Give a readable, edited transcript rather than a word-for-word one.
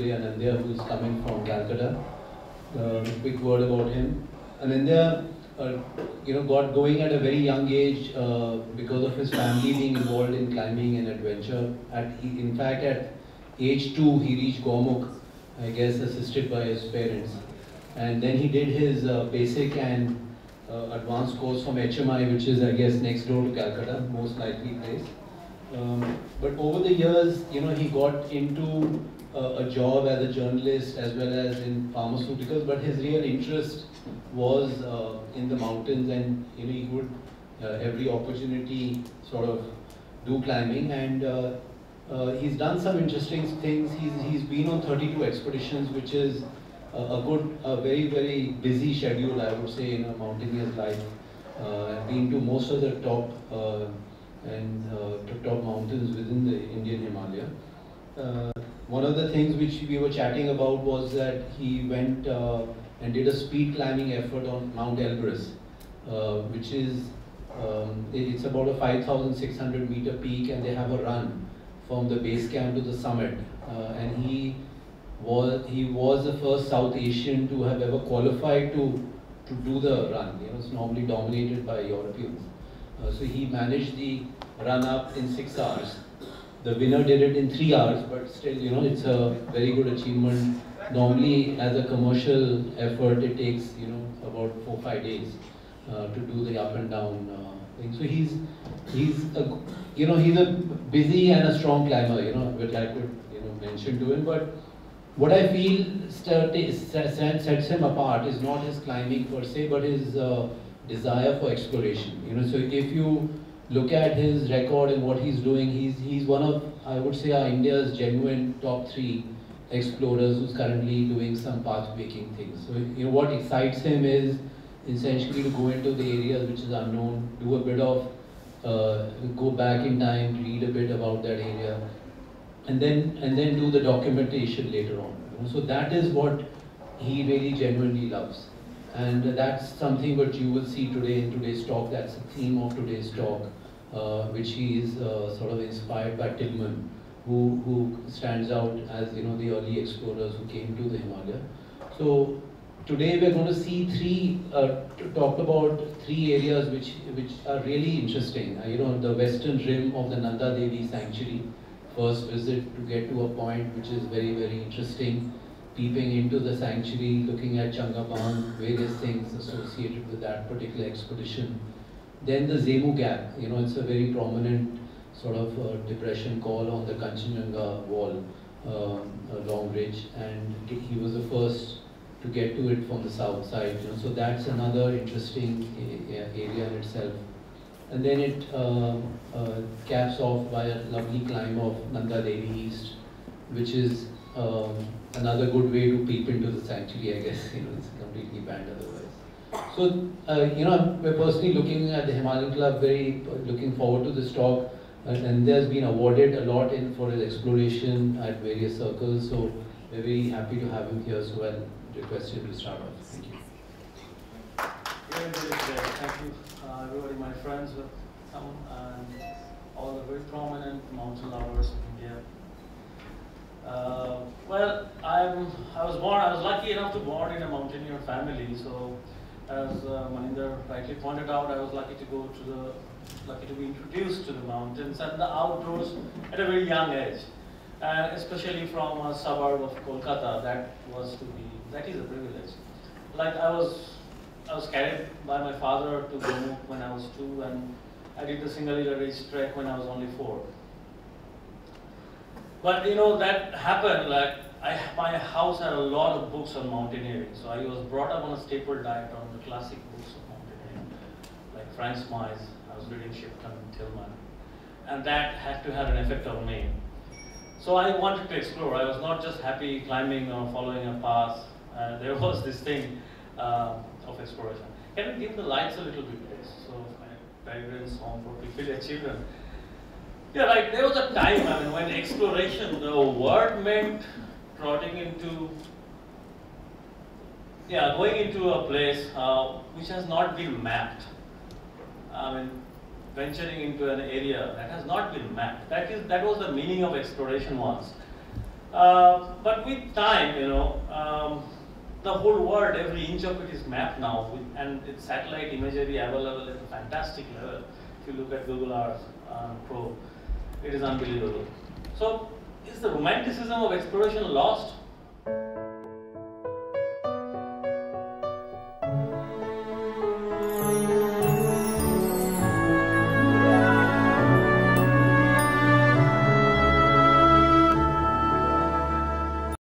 today, Anindya, who is coming from Calcutta. Quick word about him. Anindya, got going at a very young age because of his family being involved in climbing and adventure. In fact, at age 2, he reached Gomukh, I guess, assisted by his parents. And then he did his basic and advanced course from HMI, which is, I guess, next door to Calcutta, most likely place. But over the years, he got into a job as a journalist as well as in pharmaceuticals, but his real interest was in the mountains, and he would every opportunity sort of do climbing, and he's done some interesting things. He's been on 32 expeditions, which is a very, very busy schedule, I would say, in a mountaineer's life. Been to most of the top top mountains within the Indian Himalaya. One of the things which we were chatting about was that he went and did a speed climbing effort on Mount Elbrus, which is it's about a 5,600 meter peak, and they have a run from the base camp to the summit. And he was the first South Asian to have ever qualified to do the run. It's normally dominated by Europeans. So he managed the run up in 6 hours. The winner did it in 3 hours, but still, it's a very good achievement. Normally, as a commercial effort, it takes, about 4-5 days to do the up and down thing. So he's a busy and a strong climber, which I could, mention to him. But what I feel sets him apart is not his climbing per se, but his desire for exploration. So if you look at his record and what he's doing, he's one of, I would say, India's genuine top 3 explorers who's currently doing some path-breaking things. So what excites him is essentially to go into the areas which is unknown, do a bit of, go back in time, read a bit about that area, and then do the documentation later on. So that is what he really genuinely loves. And that's something what you will see today in today's talk. That's the theme of today's talk, which he is sort of inspired by Tilghman, who stands out as the early explorers who came to the Himalaya. So today we're going to see talk about 3 areas which are really interesting. The western rim of the Nanda Devi Sanctuary. First visit to get to a point which is very, very interesting. Peeping into the sanctuary, looking at Changaban, various things associated with that particular expedition. Then the Zemu Gap, it's a very prominent sort of depression call on the Kanchenjunga wall, long ridge, and he was the first to get to it from the south side. So that's another interesting area in itself. And then it caps off by a lovely climb of Nanda Devi East, which is another good way to peep into the sanctuary, I guess. It's completely banned otherwise. So, we're personally looking at the Himalayan Club, very looking forward to this talk. And there's been awarded a lot for his exploration at various circles. So, we're very happy to have him here. So, I'll request him to start off. Thank you. Thank you, everybody, my friends, and all the very prominent mountain lovers of India. Well, I was lucky enough to born in a mountaineer family. So, as Maninder rightly pointed out, I was lucky to be introduced to the mountains and the outdoors at a very young age, and especially from a suburb of Kolkata. That is a privilege. Like I was carried by my father to Gomukh when I was 2, and I did the Singalila Ridge trek when I was only 4. But that happened, my house had a lot of books on mountaineering, so I was brought up on a staple diet on the classic books of mountaineering, like Frank Smies. I was reading Shipton and Tilghman, and that had to have an effect on me. So I wanted to explore. I was not just happy climbing or following a path. There was this thing of exploration. Can we dim the lights a little bit, please? So my parents home for peculiar children. Yeah, like there was a time, when exploration, the word meant trotting into, going into a place which has not been mapped. Venturing into an area that has not been mapped. That was the meaning of exploration once. But with time, the whole world, every inch of it is mapped now, and it's satellite imagery available at a fantastic level. If you look at Google Earth Pro, it is unbelievable. So, is the romanticism of exploration lost?